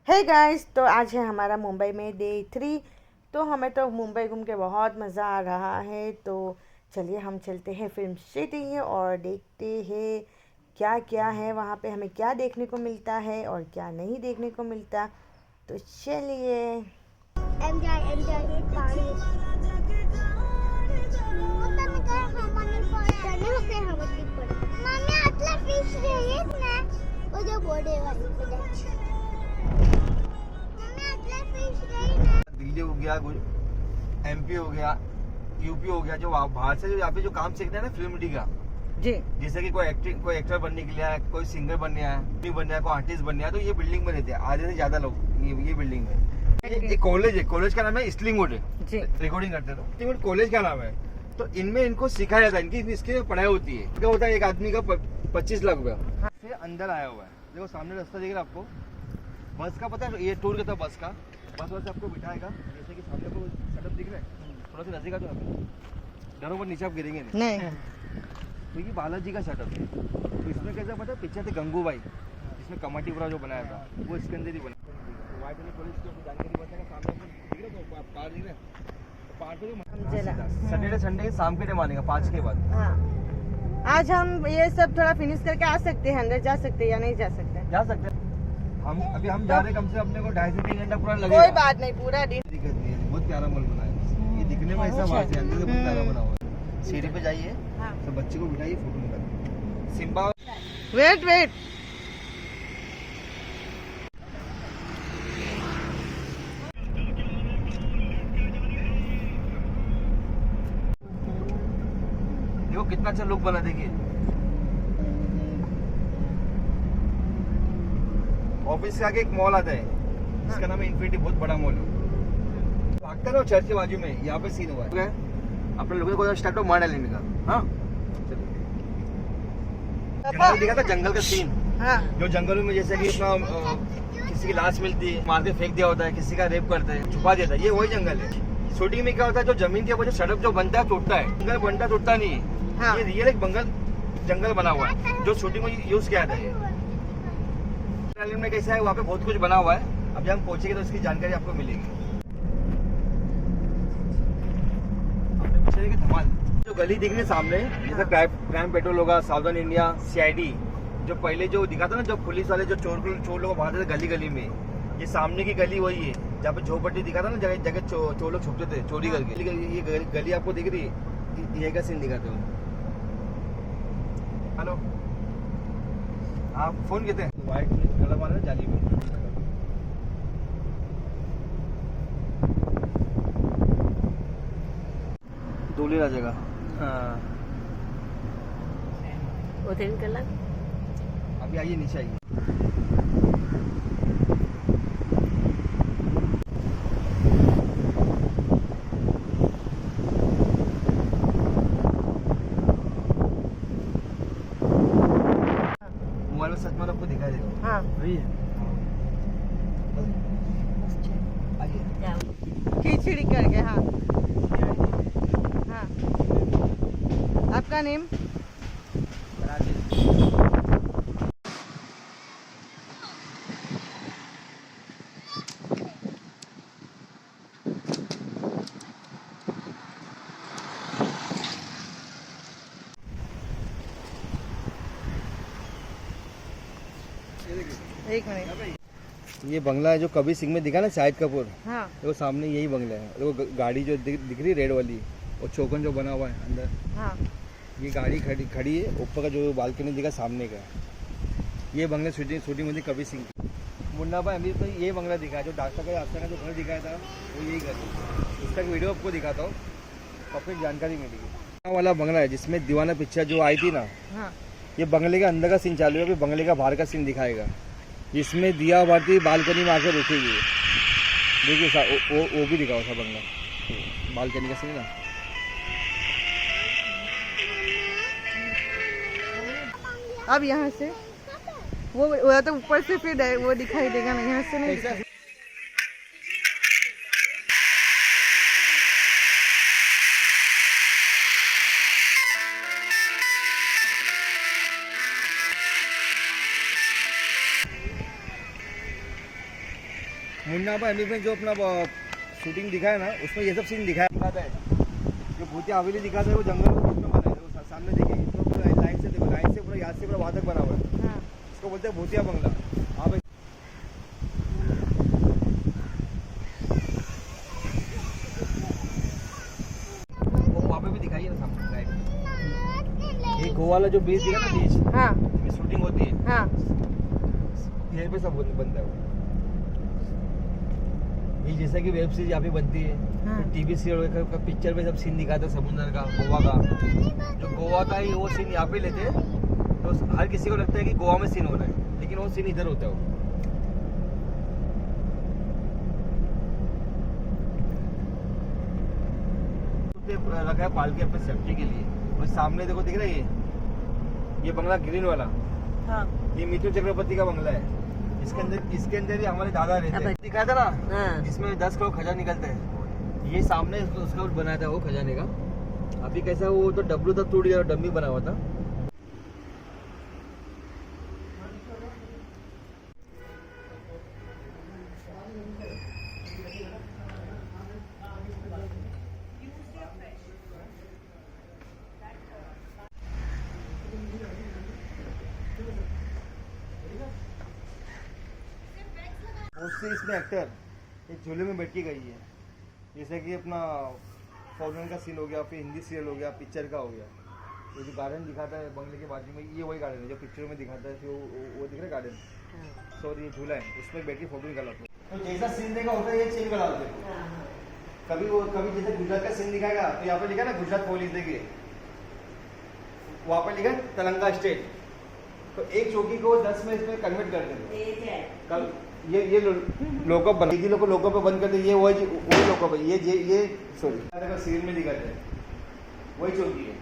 Hey guys, तो आज है हमारा मुंबई में डे 3। तो हमें तो मुंबई घूम के बहुत मज़ा आ रहा है। तो चलिए हम चलते हैं फिल्म सिटी और देखते हैं क्या क्या है वहाँ पे, हमें क्या देखने को मिलता है और क्या नहीं देखने को मिलता। तो चलिए। एंजॉय एंजॉय पानी होता काय हमनी पडताना होते हमनी पड मम्मी आतला फिश येत ना ओ जो बोडे वाली पडायची मम्मी आतला फिश गई ना। दिल्ली हो गया, एमपी हो गया, यूपी हो गया, जो बाहर से जो यहाँ पे जो काम सीखते हैं ना फिल्म सिटी का, जी जैसे कि कोई एक्टर बनने के लिए है, कोई सिंगर बनने आया, कोई आर्टिस्ट बनने आया, तो ये बिल्डिंग में रहते हैं आधे से ज्यादा लोग ये बिल्डिंग में। ये कॉलेज है, कॉलेज का नाम है स्लिंगवुड जी। रिकॉर्डिंग करते हैं तो स्लिंगवुड कॉलेज का नाम है। तो इनमें इनको सिखाया जाता है, इनकी इसके पढ़ाई होती है। क्या होता है, एक आदमी का 25 लाख रुपया से अंदर आया हुआ है। देखो सामने रास्ता दिख रहा है आपको, बस का पता है, ये टूर करता है बस का। बस से आपको बिठाएगा, जैसे कि सामने को सेटअप दिख रहा है, थोड़ा सा नजदीक आ जाओ, डरो पर नीचे आप गिरेंगे नहीं। तो ये बालाजी का सेटअप है। तो इसमें कैसा पता है, पिक्चर थे गंगूबाई, जिसमें कमाटीपुरा जो बनाया था वो इसके अंदर ही बना। तो व्हाइट वाले कॉलेज की आपको जानकारी बताएगा, सामने आपको दिख रहा है पहाड़ दिख रहा है, तो पहाड़ पे सैटरडे संडे शाम के टाइम आने का 5 के बाद। हाँ, आज हम ये सब थोड़ा फिनिश करके आ सकते हैं, अंदर जा सकते हैं या नहीं जा सकते? जा सकते हैं। हम जा रहे हैं, कम से अपने को 2.5 से 3 घंटा पूरा लगेगा। कोई बात नहीं, पूरा दिन। दिक्कत नहीं है, बहुत प्यारा मॉल बना है। ये दिखने में ऐसा बात है, अंदर से बहुत प्यारा बना हुआ है। सीढ़ी पे जाइए, तो बच्चे को बिठाइए, फोटो निकालिए। सिम्बा वेट वेट, देखो कितना अच्छा लुक बना, देखिए। ऑफिस के आगे एक मॉल आता है, जिसका नाम है इन्फिनिटी, बहुत बड़ा मॉल है। भागता ना चर्च के बाजू में, यहाँ पे सीन हुआ है। अपने लोगों को स्टार्ट हो मार लेने का। हाँ, जंगल दिखा था, जंगल का सीन। हाँ। जो जंगलों में जैसे कि अपना किसी की लाश मिलती है, मार के फेंक दिया होता है, किसी का रेप करते हैं, छुपा देता है, ये वही जंगल है। शूटिंग में क्या होता है, जो जमीन के ऊपर जो सड़क जो बनता है टूटता है, जंगल बनता टूटता नहीं है। हाँ। ये रियल एक जंगल बना हुआ है, जो शूटिंग में यूज किया था। ये में कैसा है, वहाँ पे बहुत कुछ बना हुआ है। अब जब हम पहुंचेंगे तो इसकी जानकारी आपको मिलेगी। अपने पीछे देखिए धमाल, जो गली दिख रही है सामने, जैसे क्राइम पेट्रोल होगा, साउदर्न इंडिया, सीआईडी, जो पहले जो दिखा था ना, जो पुलिस वाले जो चोर लोग भागते थे गली गली में, ये सामने की गली वही है, जहाँ पे झोपड़ी दिखा था ना, जगह जगह चोर लोग छुपते थे चोरी करके। ये गली आपको दिख रही है, ये का सीन दिखाते हो। हेलो, आप फोन किए थे? व्हाइट कलर वाला जाली में डोली आ जाएगा। हाँ, उधर कलर। अभी आइए, नीचे आइए। मोबाइल में सच में आपको दिखाई देगा। हाँ, वही है। आइए, खिचड़ी करके। हाँ हाँ। आपका नेम? एक मिनट। ये बंगला है जो कबीर सिंह में दिखा ना, शाहिद कपूर। हाँ। देखो सामने यही बंगला है। देखो गाड़ी जो दिख रही है रेड वाली, और चौकन जो बना हुआ है अंदर, हाँ। ये गाड़ी खड़ी है। ऊपर का जो बालकनी दिखा सामने का, ये बंगला शूटिंग में थी कबीर सिंह की। मुन्ना भाई अमीर तो ये बंगला दिखा है, जो डॉक्टर का रास्ता का जो घर दिखाया था वो यही घर है। इसका वीडियो आपको दिखाता हूँ, परफेक्ट जानकारी मिलेगी। वाला बंगला है जिसमें दीवाना पिक्चर जो आई थी ना, हाँ। ये बंगले के अंदर का सीन चालू है, अभी बंगले का बाहर का सीन दिखाएगा। इसमें दिया बाती बालकनी में आके रुकेगी। देखिए वो भी दिखाओ था बंगला, बालकनी का सीन ना। अब यहाँ से वो तो ऊपर से फिर वो दिखाई देगा ना, यहाँ से नहीं दिखाई। मुन्ना भाई में जो अपना शूटिंग दिखाया ना, उसमें ये सब सीन दिखाता है। जो भूतिया हवेली दिखाता है वो जंगल में उसमें बना है। वो सामने देखिए, इसमें पूरा लाइन से देखो, लाइन से पूरा याद से पूरा वहाँ तक बना हुआ है। हाँ। इसको बोलते हैं भूतिया बंगला। आप वो वहाँ पे भी दिखाइए ना सामने राइट। ये गोवा वाला जो बीच दिखा ना, बीच हाँ में शूटिंग होती है, हाँ यहीं पे सब बनता है वो। ये जैसा कि वेब सीरीज यहाँ पे बनती है, हाँ। तो टीवी सीरियल का पिक्चर में सब सीन दिखाता है समुद्र का, गोवा का। जो गोवा का ही वो सीन यहाँ पे लेते हैं, तो हर किसी को लगता है कि गोवा में सीन हो रहा है, लेकिन वो सीन इधर होता है वो। रखा है पाल के अपने सेफ्टी के लिए। और सामने देखो, दिख रहा है ये बंगला ग्रीन वाला, हाँ ये मिथुन चक्रवर्ती का बंगला है। इसके अंदर ही हमारे दादा रहते हैं। दिखाया था ना, हाँ। जिसमें 10 करोड़ खजाना निकलते हैं, ये सामने उसका बनाया था वो खजाने का। अभी कैसा, वो तो डब्लू तक टूट गया, डम्मी बना हुआ था। उससे इसमें एक्टर एक झूले में बैठ के गई है, जैसे कि अपना फॉरेन का सीन हो गया, फिर हिंदी सीरियल हो गया, पिक्चर का हो गया। ये जो गार्डन दिखाता है बंगले के बाजू में, ये वही गार्डन है जो पिक्चर में दिखाता है। फिर वो दिख रहा है गार्डन, सॉरी ये झूला है, उसमें बैठ के फोटो निकाला। तो जैसा सीन देखा होता है ये चेंज करा होते हैं। कभी जैसे गुजरात का सीन दिखाएगा, तो यहाँ पे लिखा ना गुजरात पुलिस, देखिए वहाँ पे लिखा तेलंगाना स्टेट, तो एक चौकी को 10 में इसमें कन्वर्ट कर देते। कल ये लोकअप बना, ये लोग लोकअप पे बंद कर दे, ये वही लोकअप है, ये सॉरी देखो सीरियल में दिखाते हैं, वही चौकी है।